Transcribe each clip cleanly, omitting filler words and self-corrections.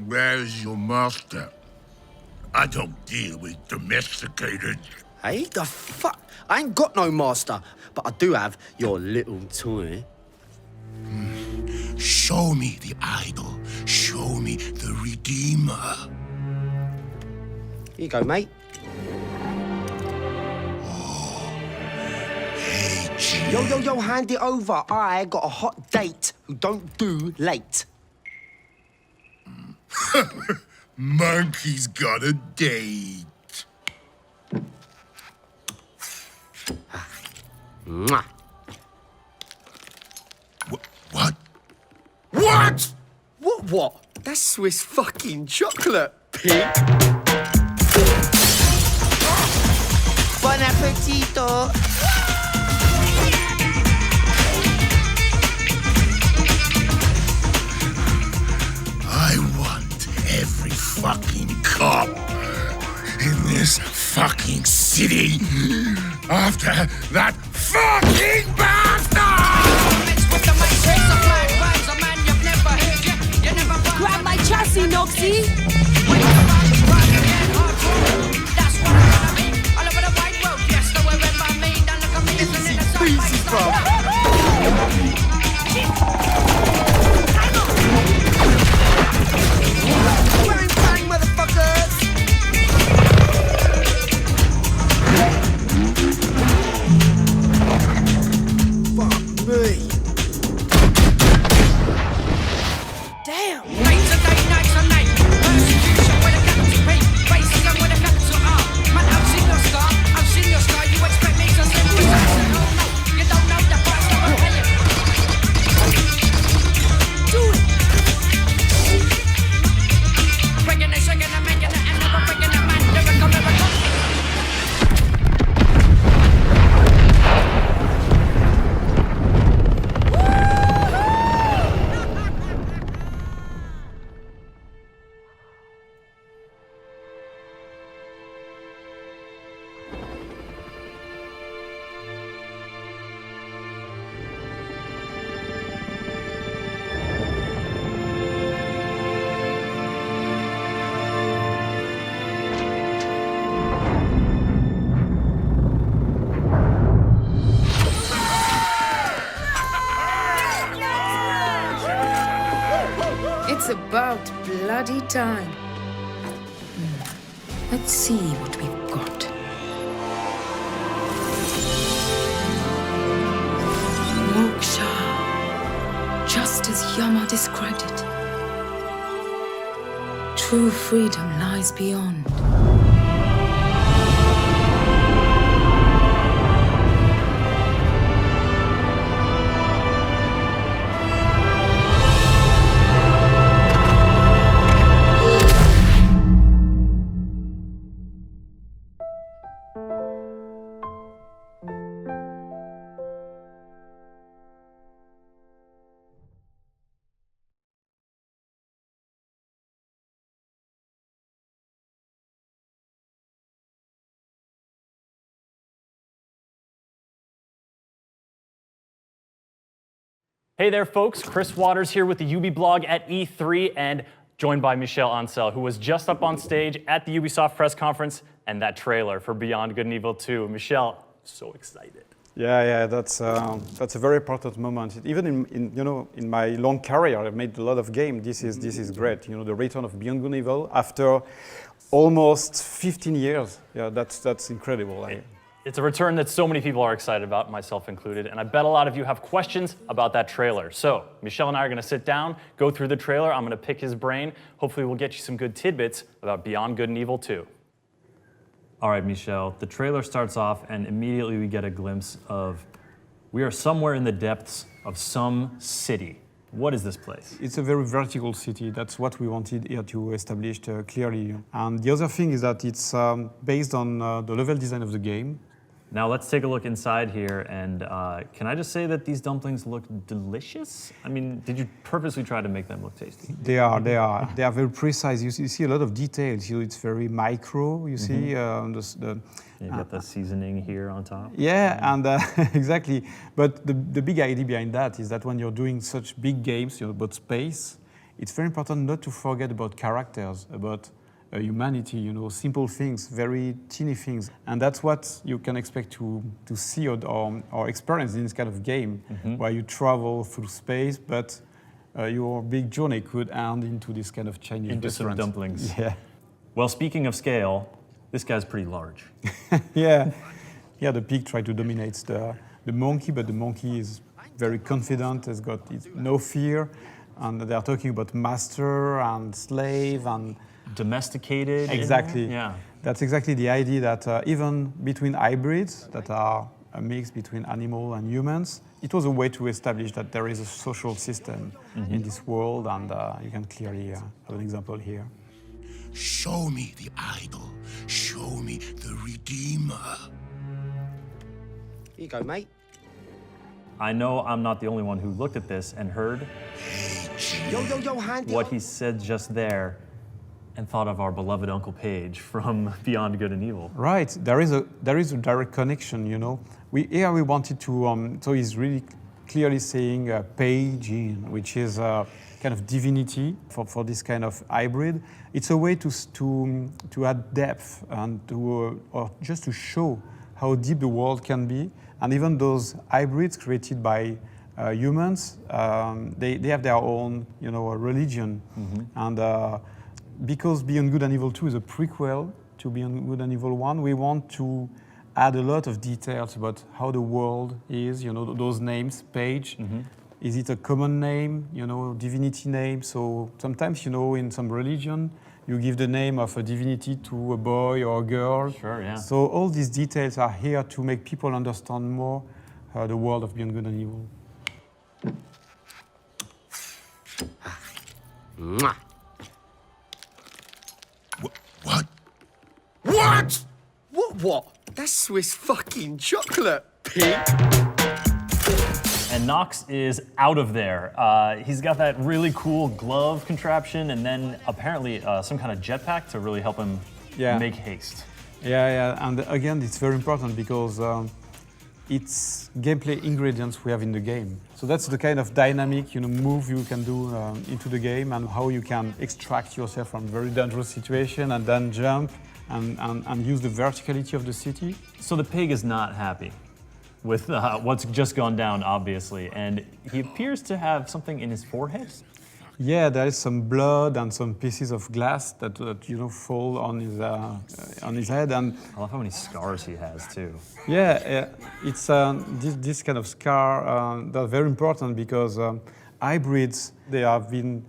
where's your master? I don't deal with domesticated. Hey, the fuck? I ain't got no master, but I do have your little toy. Show me the idol. Show me the Redeemer. Here you go, mate. Hey, G. Yo, hand it over. I got a hot date who don't do late. Monkey's got a date. Mwah. What? What? What? That's Swiss fucking chocolate, pig. Bon appetito. I want every fucking cop in this fucking city after that fucking bastard! Grab my chassis, Noxie! Easy, bro. Bang, bang, motherfuckers! Fuck me. Damn! Nights and day, nights and night. Persecution with a capital P. Racism with a capital R. Man, I've seen your scar. I've seen your scar. You expect me to sympathize? Oh no, you don't know the price that we're paying. Do it! Breaking and shaking and making it and never breaking it, man. Lyrical, lyrical. It's about bloody time. Let's see what we've got. Moksha. Just as Yama described it. True freedom lies beyond. Hey there, folks. Chris Waters here with the Ubi blog at E3 and joined by Michel Ancel, who was just up on stage at the Ubisoft press conference and that trailer for Beyond Good and Evil 2. Michel, so excited. Yeah, that's a very important moment. Even in my long career, I've made a lot of games. This is great. You know, the return of Beyond Good and Evil after almost 15 years. Yeah, that's incredible. It's a return that so many people are excited about, myself included, and I bet a lot of you have questions about that trailer. So, Michel and I are gonna sit down, go through the trailer, I'm gonna pick his brain. Hopefully we'll get you some good tidbits about Beyond Good and Evil 2. All right, Michel, the trailer starts off and immediately we get a glimpse of, we are somewhere in the depths of some city. What is this place? It's a very vertical city. That's what we wanted here to establish clearly. And the other thing is that it's based on the level design of the game. Now let's take a look inside here, and can I just say that these dumplings look delicious? I mean, did you purposely try to make them look tasty? They are very precise. You see a lot of details. It's very micro. You see You got the seasoning here on top. Yeah, and exactly. But the big idea behind that is that when you're doing such big games, about space, it's very important not to forget about characters, about humanity, you know, simple things, very teeny things. And that's what you can expect to see or experience in this kind of game, where you travel through space, but your big journey could end into this kind of Chinese Into some restaurant. dumplings. Yeah. Well, speaking of scale, this guy's pretty large. Yeah. Yeah, the pig tried to dominate the monkey, but the monkey is very confident, has got no fear. And they're talking about master and slave and... Domesticated. Exactly. Yeah. That's exactly the idea that even between hybrids that are a mix between animal and humans, it was a way to establish that there is a social system in this world, and you can clearly have an example here. Show me the idol. Show me the Redeemer. Here you go, mate. I know I'm not the only one who looked at this and heard Yo, handy. what he said just there and thought of our beloved Uncle Page from Beyond Good and Evil. Right, there is a direct connection, you know. Here we wanted to, so he's really clearly saying Page in, which is a kind of divinity for this kind of hybrid. It's a way to add depth and or just to show how deep the world can be. And even those hybrids created by humans, they have their own, you know, religion. And because Beyond Good and Evil 2 is a prequel to Beyond Good and Evil 1, we want to add a lot of details about how the world is, you know, those names, Page. Is it a common name, you know, divinity name? So sometimes, you know, in some religion, you give the name of a divinity to a boy or a girl. Sure, yeah. So all these details are here to make people understand more the world of Beyond Good and Evil. Mwah. What? What? What? That's Swiss fucking chocolate, pig. And Nox is out of there. He's got that really cool glove contraption and then apparently some kind of jetpack to really help him make haste. Yeah, and again, it's very important because it's gameplay ingredients we have in the game. So that's the kind of dynamic, you know, move you can do into the game and how you can extract yourself from very dangerous situation and then jump and use the verticality of the city. So the pig is not happy with what's just gone down, obviously, and he appears to have something in his forehead. Yeah, there is some blood and some pieces of glass that you know fall on his head, and I love how many scars he has too. yeah, it's this kind of scar that's very important because hybrids, they have been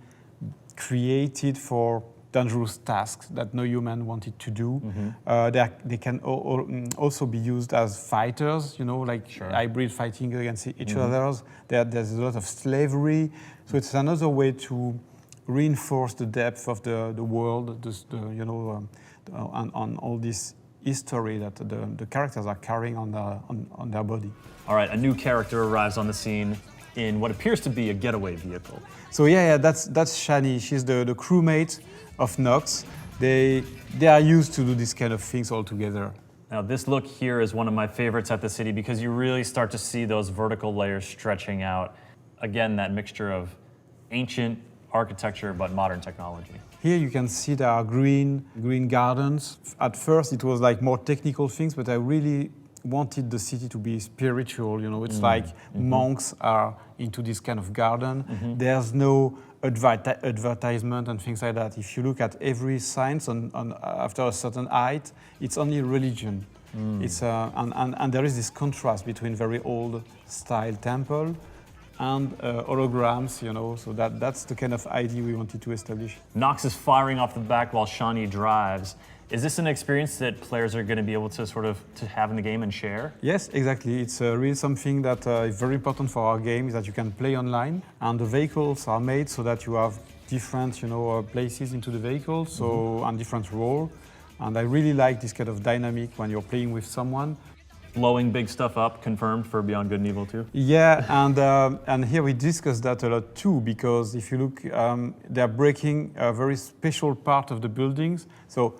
created for dangerous tasks that no human wanted to do. They can also be used as fighters, you know, like hybrid fighting against each other. There's a lot of slavery. So it's another way to reinforce the depth of the world, you know, on all this history that the characters are carrying on their body. All right, a new character arrives on the scene in what appears to be a getaway vehicle. So yeah, that's Shani. She's the crewmate of Nox. They are used to do this kind of things all together. Now this look here is one of my favorites at the city because you really start to see those vertical layers stretching out. Again, that mixture of ancient architecture but modern technology. Here you can see there are green gardens. At first it was like more technical things, but I really wanted the city to be spiritual, you know. It's like monks are into this kind of garden. There's no advertisement and things like that. If you look at every sign after a certain height, it's only religion. It's and there is this contrast between very old style temple and holograms, you know. So that's the kind of idea we wanted to establish. Nox is firing off the back while Shani drives. Is this an experience that players are going to be able to sort of to have in the game and share? Yes, exactly. It's really something that is very important for our game, is that you can play online, and the vehicles are made so that you have different, you know, places into the vehicle, so and different role. And I really like this kind of dynamic when you're playing with someone. Blowing big stuff up, confirmed for Beyond Good and Evil 2? Yeah, and here we discussed that a lot too, because if you look, they're breaking a very special part of the buildings. So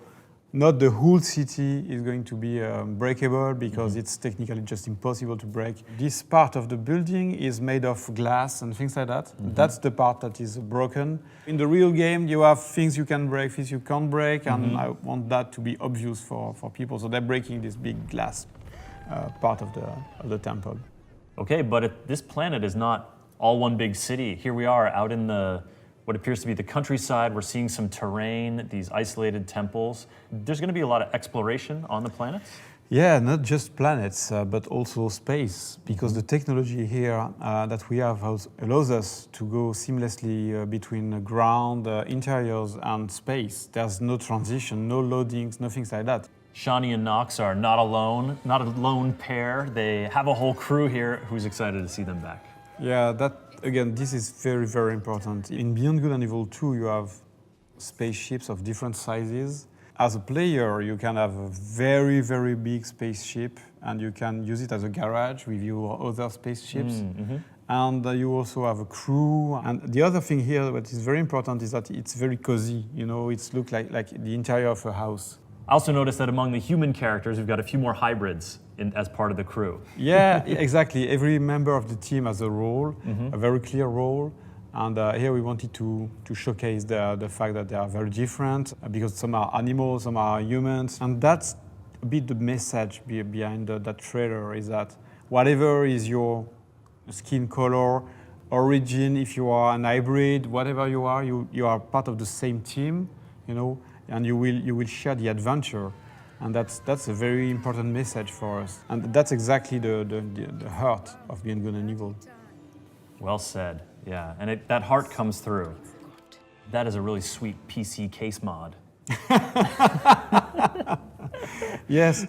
Not the whole city is going to be breakable because it's technically just impossible to break. This part of the building is made of glass and things like that. That's the part that is broken. In the real game, you have things you can break, things you can't break, and I want that to be obvious for people. So they're breaking this big glass part of the temple. Okay, but this planet is not all one big city. Here we are out in what appears to be the countryside. We're seeing some terrain, these isolated temples. There's going to be a lot of exploration on the planets? Yeah, not just planets, but also space, because the technology here that we have allows us to go seamlessly between ground, interiors, and space. There's no transition, no loadings, nothing like that. Shani and Nox are not alone, not a lone pair. They have a whole crew here who's excited to see them back. Yeah, again, this is very, very important. In Beyond Good and Evil 2, you have spaceships of different sizes. As a player, you can have a very, very big spaceship, and you can use it as a garage with your other spaceships. And you also have a crew. And the other thing here, what is very important, is that it's very cozy. You know, it looks like the interior of a house. I also noticed that among the human characters, we've got a few more hybrids as part of the crew. Yeah, exactly. Every member of the team has a role, a very clear role. And here we wanted to showcase the fact that they are very different, because some are animals, some are humans. And that's a bit the message behind that trailer, is that whatever is your skin color, origin, if you are an hybrid, whatever you are part of the same team, you know, and you will share the adventure. And that's a very important message for us. And that's exactly the heart of Beyond Good and Evil. Well said, yeah. And that heart comes through. That is a really sweet PC case mod. Yes,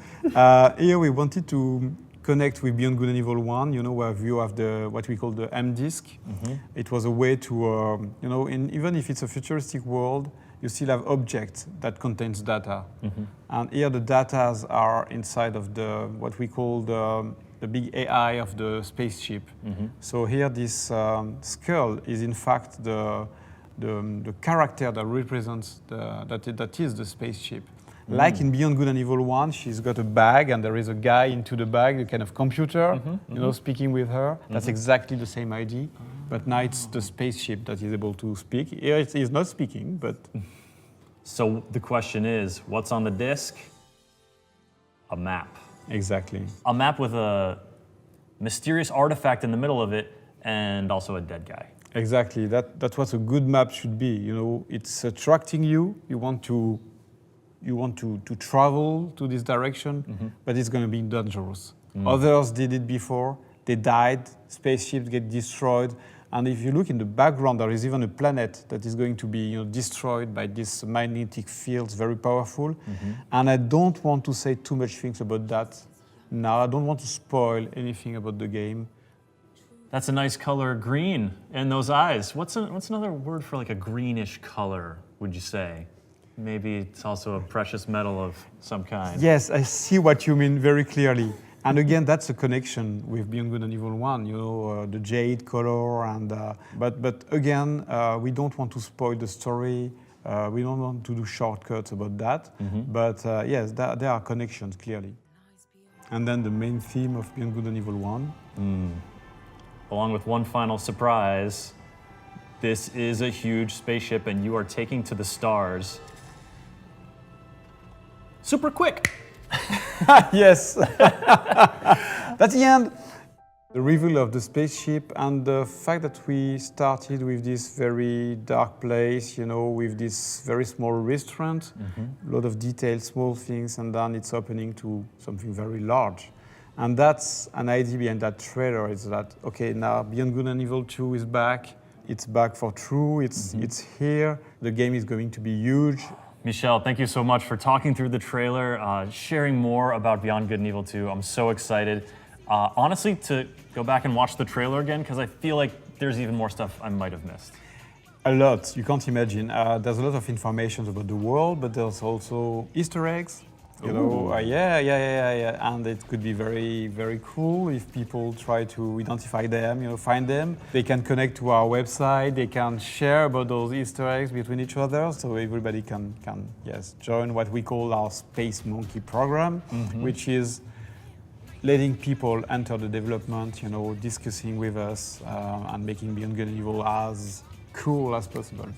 here we wanted to connect with Beyond Good and Evil 1, you know, where you have what we call the M disk. It was a way to, you know, even if it's a futuristic world, you still have objects that contains data. And here the data are inside of what we call the big AI of the spaceship. So here this skull is in fact the character that represents that is the spaceship. Like in Beyond Good and Evil 1, she's got a bag and there is a guy into the bag, a kind of computer, you know, speaking with her. That's exactly the same idea. But now it's the spaceship that is able to speak. Here it is not speaking, but... So the question is, what's on the disc? A map. Exactly. A map with a mysterious artifact in the middle of it and also a dead guy. Exactly. That's what a good map should be. You know, it's attracting you. You want to travel to this direction, but it's going to be dangerous. Others did it before. They died. Spaceships get destroyed. And if you look in the background, there is even a planet that is going to be, you know, destroyed by these magnetic fields, very powerful. And I don't want to say too much things about that now. I don't want to spoil anything about the game. That's a nice color, green, in those eyes. What's another word for like a greenish color, would you say? Maybe it's also a precious metal of some kind. Yes, I see what you mean very clearly. And again, that's a connection with Beyond Good and Evil 1, you know, the jade color. And but again, we don't want to spoil the story. We don't want to do shortcuts about that. But yes, there are connections, clearly. And then the main theme of Beyond Good and Evil 1. Along with one final surprise, this is a huge spaceship and you are taking to the stars super quick. Yes. That's the end. The reveal of the spaceship and the fact that we started with this very dark place, you know, with this very small restaurant, a lot of details, small things, and then it's opening to something very large. And that's an idea behind that trailer, is that, okay, now Beyond Good and Evil 2 is back. It's back for true, it's here. The game is going to be huge. Michel, thank you so much for talking through the trailer, sharing more about Beyond Good and Evil 2. I'm so excited, honestly, to go back and watch the trailer again, because I feel like there's even more stuff I might have missed. A lot, you can't imagine. There's a lot of information about the world, but there's also Easter eggs. You know, yeah. And it could be very, very cool if people try to identify them, you know, find them. They can connect to our website. They can share about those Easter eggs between each other, so everybody can join what we call our Space Monkey program, which is letting people enter the development, you know, discussing with us and making Beyond Good and Evil as cool as possible.